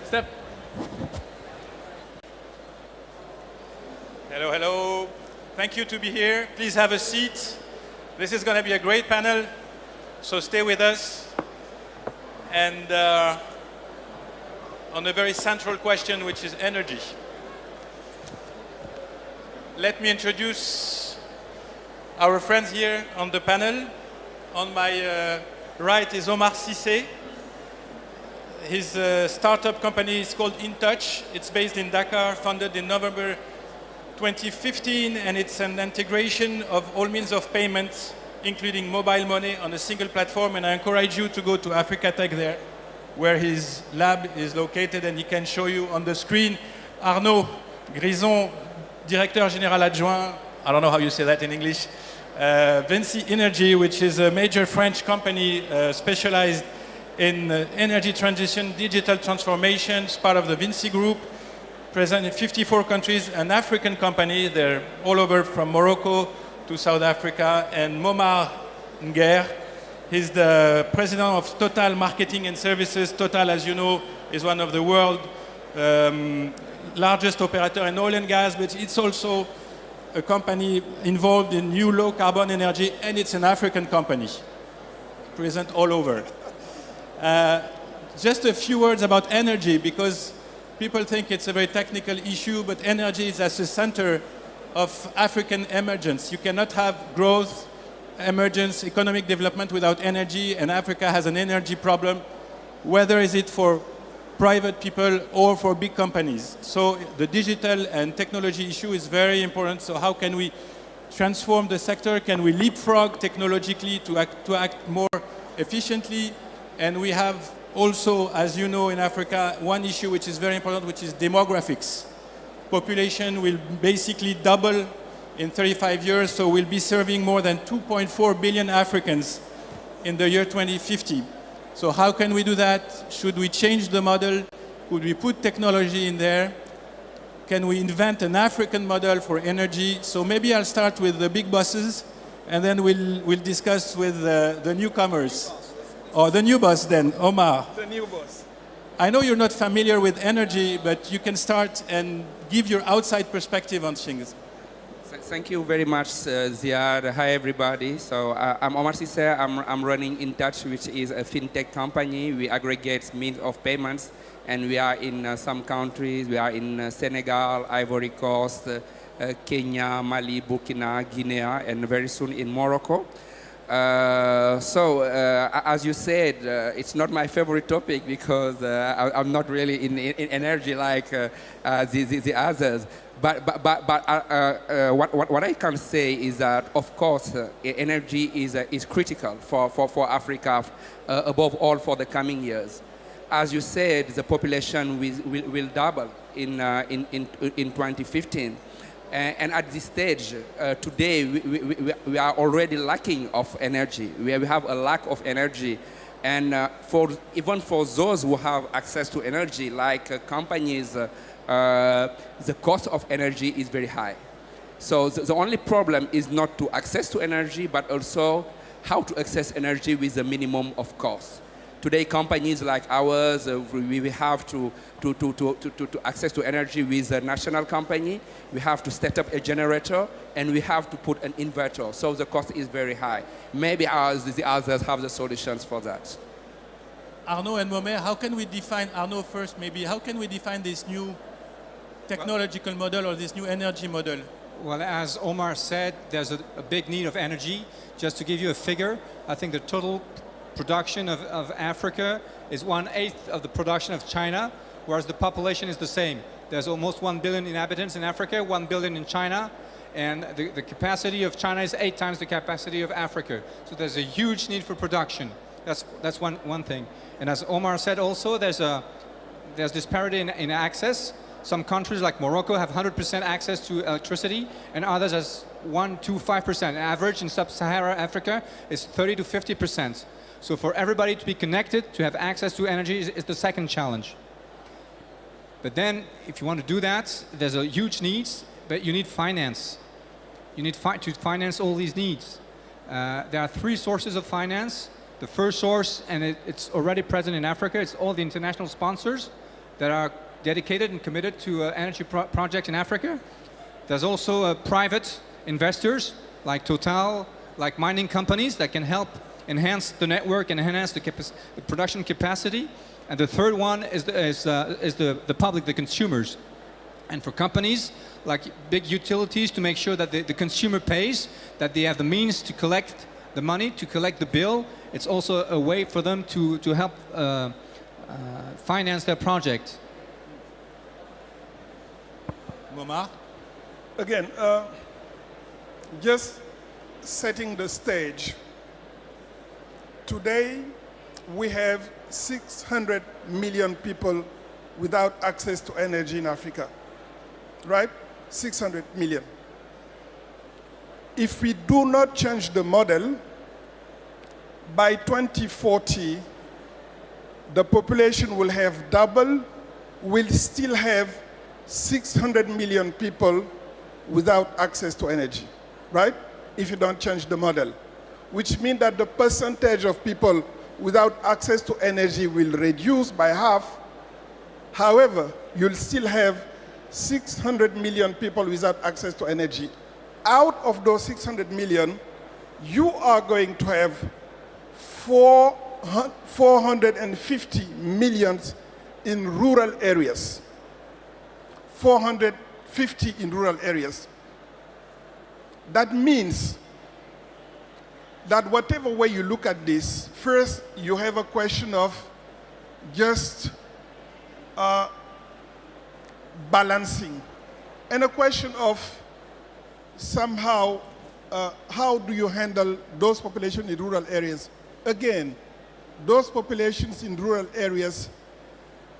Step. Hello, hello. Thank you to be here. Please have a seat. This is going to be a great panel, so stay with us. And on a very central question, which is energy. Let me introduce our friends here on the panel. On my right is Omar Cissé. His startup company is called InTouch. It's based in Dakar, founded in November 2015, and it's an integration of all means of payment, including mobile money on a single platform. And I encourage you to go to Africa Tech there, where his lab is located, and he can show you on the screen. Arnaud, Grison, Directeur Général Adjoint, I don't know how you say that in English, Vincey Energy, which is a major French company specialized in energy transition, digital transformations, part of the VINCI group, present in 54 countries, an African company. They're all over from Morocco to South Africa. And Momar Nguer, he's the president of Total Marketing and Services. Total, as you know, is one of the world's largest operator in oil and gas, but it's also a company involved in new low carbon energy, and it's an African company, present all over. Just a few words about energy, because people think it's a very technical issue, but energy is at the center of African emergence. You cannot have growth, emergence, economic development without energy, and Africa has an energy problem, whether is it for private people or for big companies. So the digital and technology issue is very important. So how can we transform the sector? Can we leapfrog technologically to act more efficiently? And we have also, as you know, in Africa, one issue which is very important, which is demographics. Population will basically double in 35 years, so we'll be serving more than 2.4 billion Africans in the year 2050. So how can we do that? Should we change the model? Could we put technology in there? Can we invent an African model for energy? So maybe I'll start with the big bosses, and then we'll discuss with the newcomers. Or the new boss then, Omar. The new boss. I know you're not familiar with energy, but you can start and give your outside perspective on things. Thank you very much, Zyad. Hi, everybody. So I'm Omar Cissé. I'm running InTouch, which is a fintech company. We aggregate means of payments, and we are in some countries. We are in Senegal, Ivory Coast, Kenya, Mali, Burkina, Guinea, and very soon in Morocco. As you said, it's not my favorite topic because I'm not really in energy like the others. But what I can say is that, of course, energy is critical for Africa, above all for the coming years. As you said, the population will double in 2015. And at this stage, today, we are already lacking of energy. We have a lack of energy. And even for those who have access to energy, like companies, the cost of energy is very high. So the only problem is not to access to energy, but also how to access energy with a minimum of cost. Today, companies like ours, we have to access to energy with a national company. We have to set up a generator, and we have to put an inverter. So the cost is very high. Maybe the others have the solutions for that. Arnaud and Momar, how can we define, Arnaud first maybe, how can we define this new technological model or this new energy model? Well, as Omar said, there's a big need of energy. Just to give you a figure, I think the total production of Africa is 1/8 of the production of China, whereas the population is the same. There's almost 1 billion inhabitants in Africa, 1 billion in China, and the capacity of China is 8 times the capacity of Africa. So there's a huge need for production. That's one thing. And as Omar said also, there's disparity in access. Some countries like Morocco have 100% access to electricity, and others has 1 to 5%. Average in sub-Saharan Africa is 30 to 50%. So for everybody to be connected, to have access to energy is the second challenge. But then, if you want to do that, there's a huge need, but you need finance. You need to finance all these needs. There are 3 sources of finance. The first source, and it's already present in Africa, it's all the international sponsors. that are dedicated and committed to energy projects in Africa. There's also private investors like Total, like mining companies that can help enhance the network and enhance the production capacity. And the third one is the public, the consumers. And for companies like big utilities, to make sure that the consumer pays, that they have the means to collect the money, to collect the bill. It's also a way for them to help finance their project. Momar? Again, just setting the stage. Today, we have 600 million people without access to energy in Africa, right? 600 million. If we do not change the model, by 2040, the population will have doubled, we'll still have 600 million people without access to energy, right? If you don't change the model, which means that the percentage of people without access to energy will reduce by half. However, you'll still have 600 million people without access to energy. Out of those 600 million, you are going to have 450 million in rural areas. 450 in rural areas. That means that whatever way you look at this, first you have a question of just balancing, and a question of somehow how do you handle those populations in rural areas. Again, those populations in rural areas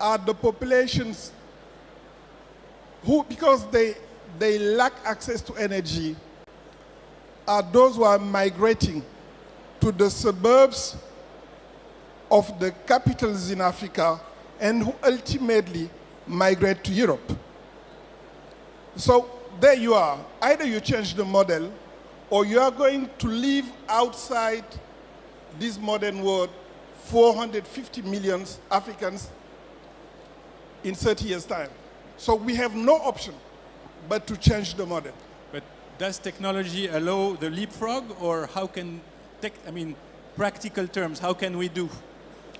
are the populations who, because they lack access to energy, are those who are migrating to the suburbs of the capitals in Africa and who ultimately migrate to Europe. So there you are. Either you change the model or you are going to leave outside this modern world 450 million Africans in 30 years' time. So we have no option but to change the model. But does technology allow the leapfrog, or how can, practical terms, how can we do?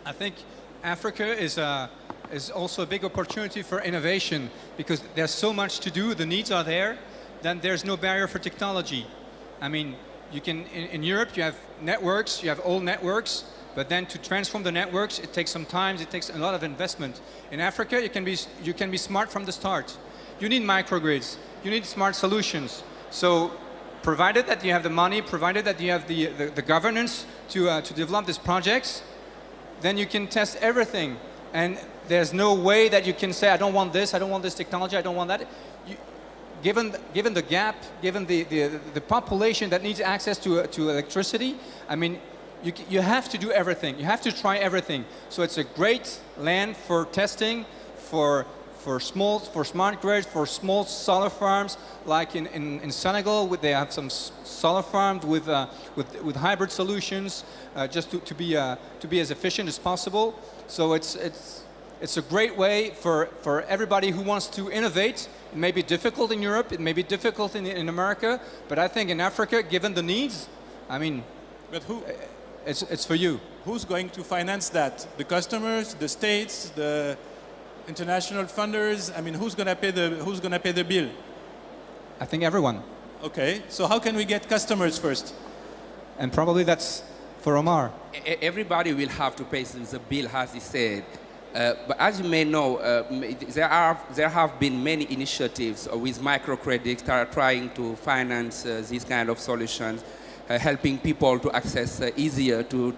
I think Africa is also a big opportunity for innovation, because there's so much to do, the needs are there, then there's no barrier for technology. I mean, you can, in Europe you have networks, you have old networks, but then to transform the networks, it takes some time, it takes a lot of investment. In Africa, you can be smart from the start. You need microgrids, you need smart solutions. So provided that you have the money, provided that you have the governance to develop these projects, then you can test everything. And there's no way that you can say, I don't want this technology, I don't want that. Given the gap, given the population that needs access to electricity, I mean, you have to do everything. You have to try everything. So it's a great land for testing, for smart grids, for small solar farms. Like in Senegal, they have some solar farms with hybrid solutions, just to be as efficient as possible. So it's a great way for everybody who wants to innovate. It may be difficult in Europe, it may be difficult in America, but I think in Africa, given the needs, I mean, but it's for you. Who's going to finance that? The customers, the states, the international funders? I mean, who's going to pay the bill? I think everyone. Okay, so how can we get customers first? And probably that's for Omar. Everybody will have to pay the bill, as he said. But as you may know, there have been many initiatives with microcredits that are trying to finance these kind of solutions, helping people to access easier to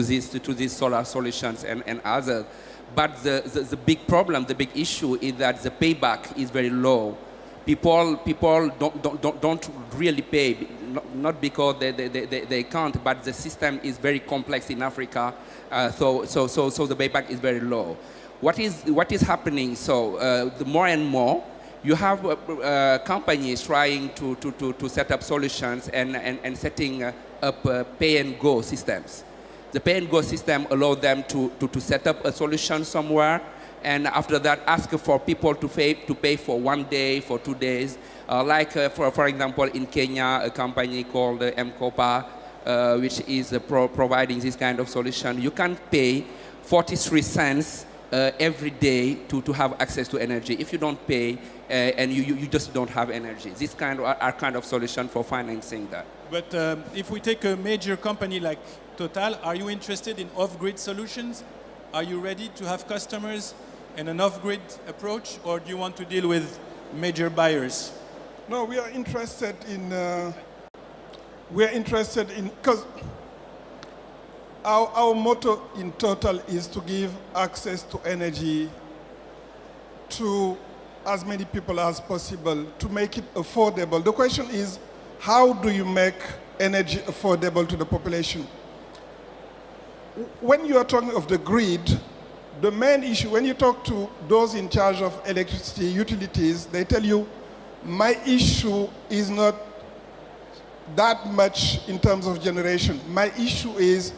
these solar solutions and others. But the big problem, the big issue is that the payback is very low. People don't really pay, not because they can't, but the system is very complex in Africa, so the payback is very low. What is happening? So the more and more you have companies trying to set up solutions and setting up pay-and-go systems. The pay-and-go system allows them to set up a solution somewhere and after that ask for people to pay for 1 day, for 2 days. For example, in Kenya, a company called M-Kopa, which is providing this kind of solution. You can pay 43 cents every day to have access to energy. If you don't pay, and you just don't have energy. This are kind of solution for financing that. But if we take a major company like Total, are you interested in off-grid solutions? Are you ready to have customers and an off-grid approach, or do you want to deal with major buyers? No, we are interested in, because our motto in Total is to give access to energy to as many people as possible, to make it affordable. The question is, how do you make energy affordable to the population? When you are talking of the grid, the main issue, when you talk to those in charge of electricity utilities, they tell you, my issue is not that much in terms of generation. My issue is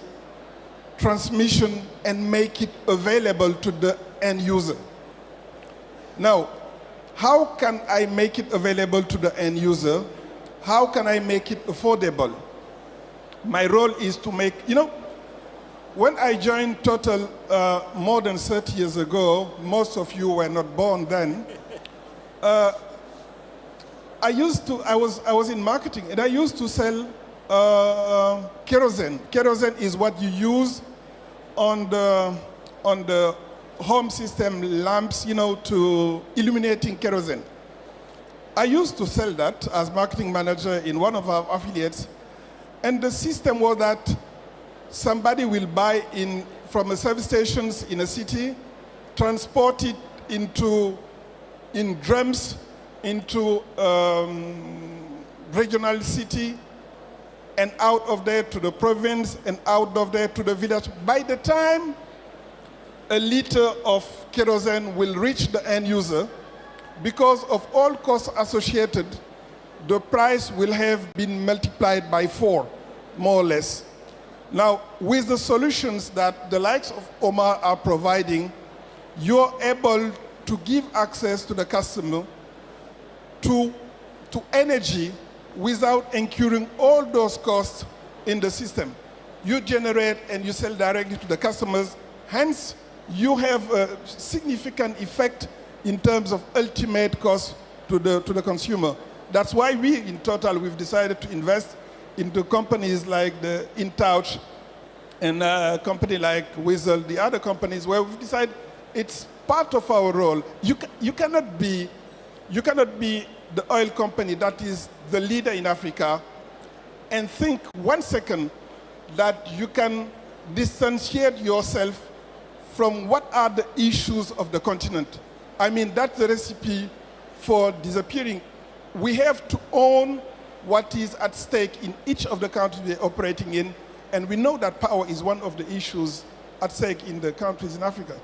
transmission and make it available to the end user. Now, how can I make it available to the end user? How can I make it affordable? My role is to make, when I joined Total more than 30 years ago, most of you were not born then, I was in marketing, and I used to sell kerosene. Kerosene is what you use on the home system lamps, to illuminating kerosene. I used to sell that as marketing manager in one of our affiliates, and the system was that somebody will buy from a service stations in a city, transport it in drums into regional city, and out of there to the province, and out of there to the village. By the time a liter of kerosene will reach the end user, because of all costs associated, the price will have been multiplied by 4, more or less. Now, with the solutions that the likes of Momar are providing, you're able to give access to the customer to energy without incurring all those costs in the system. You generate and you sell directly to the customers. Hence, you have a significant effect in terms of ultimate cost to the consumer. That's why we, in Total, we've decided to invest into companies like the InTouch and a company like Whistle, the other companies where we've decided it's part of our role. You cannot be the oil company that is the leader in Africa and think 1 second that you can distantiate yourself from what are the issues of the continent. I mean, that's the recipe for disappearing. We have to own what is at stake in each of the countries we're operating in, and we know that power is one of the issues at stake in the countries in Africa.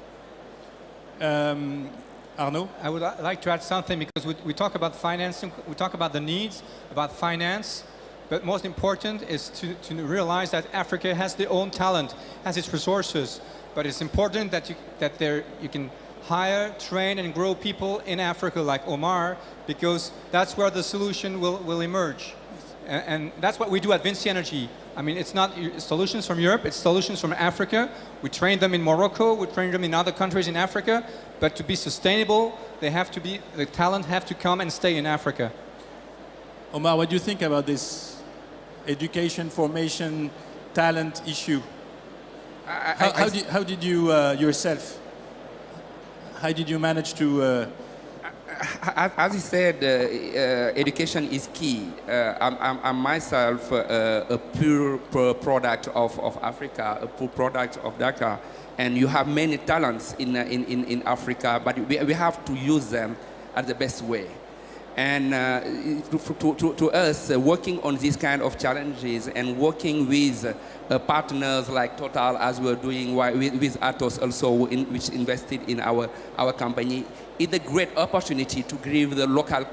Arnaud? I would like to add something, because we talk about financing, we talk about the needs, about finance, but most important is to realize that Africa has their own talent, has its resources, but it's important that you can hire, train, and grow people in Africa like Momar, because that's where the solution will emerge. And that's what we do at Vincey Energy. I mean, it's not solutions from Europe, it's solutions from Africa. We train them in Morocco, we train them in other countries in Africa, but to be sustainable, the talent have to come and stay in Africa. Momar, what do you think about this education, formation, talent issue? How did you yourself, how did you manage to... As you said, education is key. I'm myself a pure product of Africa, a pure product of Dakar. And you have many talents in Africa, but we have to use them at the best way. And to us, working on these kind of challenges and working with partners like Total, as we're doing with Atos also, which invested in our company, is a great opportunity to give the local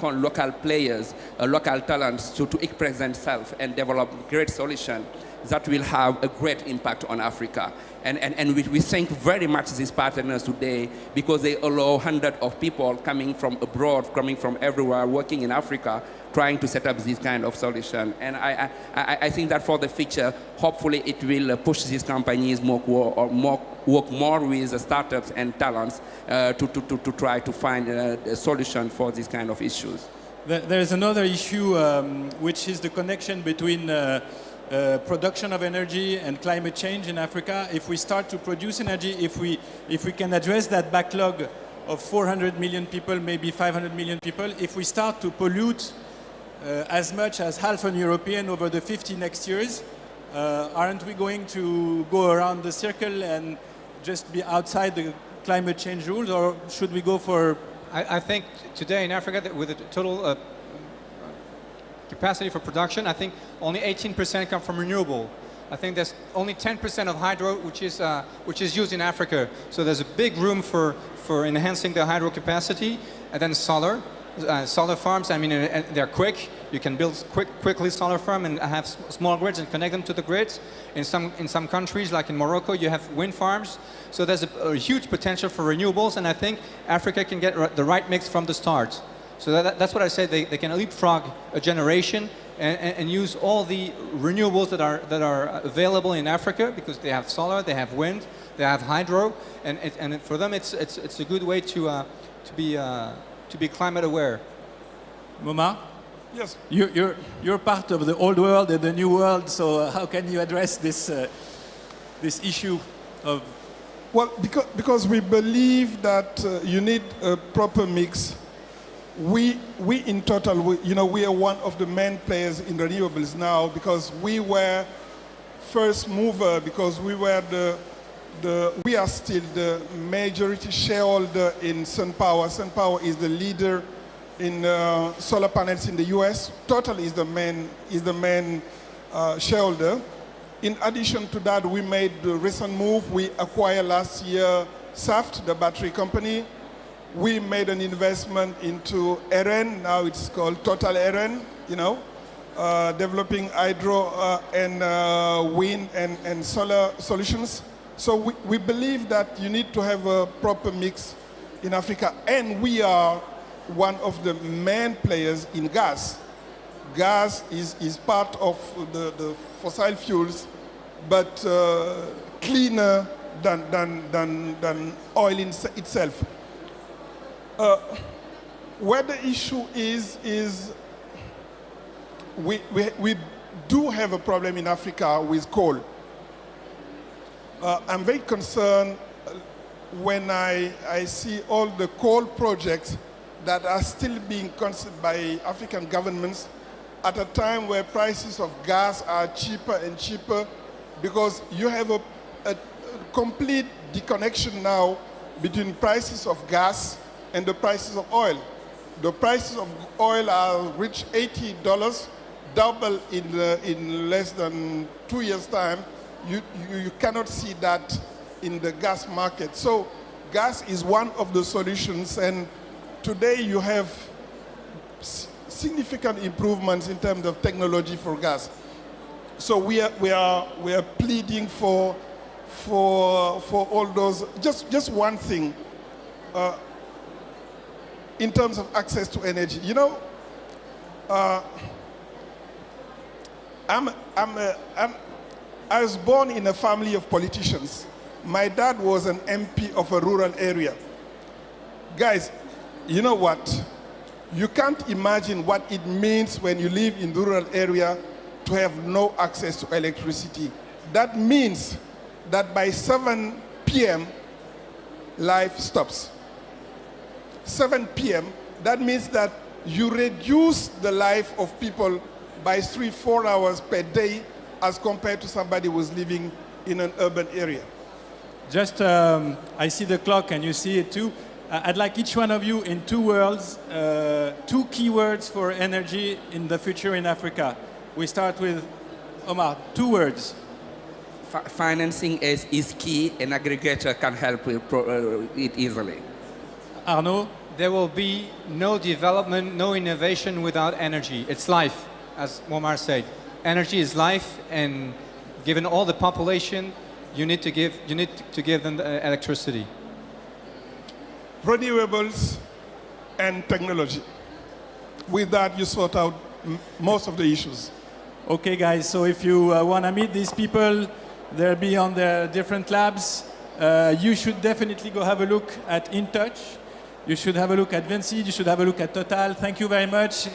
players, local talents to express themselves and develop great solutions. that will have a great impact on Africa. And we thank very much these partners today because they allow hundreds of people coming from abroad, coming from everywhere, working in Africa, trying to set up this kind of solution. And I think that for the future, hopefully it will push these companies work more with the startups and talents to try to find a solution for these kind of issues. There's another issue, which is the connection between production of energy and climate change in Africa. If we start to produce energy, if we can address that backlog of 400 million people, maybe 500 million people, if we start to pollute as much as half an European over the 50 next years, aren't we going to go around the circle and just be outside the climate change rules, or should we go for... I think today in Africa, with the total capacity for production, I think only 18% come from renewable. I think there's only 10% of hydro which is used in Africa. So there's a big room for enhancing the hydro capacity. And then solar farms, I mean, they're quick. You can build quickly solar farm and have small grids and connect them to the grids. In some countries, like in Morocco, you have wind farms. So there's a huge potential for renewables, and I think Africa can get the right mix from the start. So that's what I said. They can leapfrog a generation and use all the renewables that are available in Africa, because they have solar, they have wind, they have hydro, and for them it's a good way to be climate aware. Momar? Yes. You're part of the old world and the new world, so how can you address this issue of... Well, because we believe that you need a proper mix. We in total, we are one of the main players in renewables now, because we were first mover, because we were we are still the majority shareholder in SunPower. SunPower is the leader in solar panels in the US. Total is the main shareholder. In addition to that, we made the recent move. We acquired last year Saft, the battery company. We made an investment into RN, now it's called Total RN, developing hydro and wind and solar solutions. So we believe that you need to have a proper mix in Africa, and we are one of the main players in gas. Gas is part of the fossil fuels, but cleaner than oil itself. Where the issue is we do have a problem in Africa with coal. I'm very concerned when I see all the coal projects that are still being considered by African governments at a time where prices of gas are cheaper and cheaper, because you have a complete disconnection now between prices of gas and the prices of oil. The prices of oil are reached $80, double in less than 2 years' time. You cannot see that in the gas market. So gas is one of the solutions, and today you have significant improvements in terms of technology for gas. So we are pleading for all those. Just one thing. In terms of access to energy, I was born in a family of politicians. My dad was an MP of a rural area. Guys, you know what? You can't imagine what it means when you live in the rural area to have no access to electricity. That means that by 7 p.m., life stops. 7 p.m., that means that you reduce the life of people by 3-4 hours per day as compared to somebody who was living in an urban area. Just, I see the clock and you see it too. I'd like each one of you in 2 words, 2 keywords for energy in the future in Africa. We start with Omar, 2 words. Financing is key, and aggregator can help it easily. Arnaud? There will be no development, no innovation without energy. It's life, as Momar said. Energy is life, and Given all the population, you need to give them the electricity. Renewables and technology. With that, you sort out most of the issues. Okay, guys, so if you want to meet these people, they'll be on their different labs. You should definitely go have a look at InTouch. You should have a look at Vincey. You should have a look at Total. Thank you very much.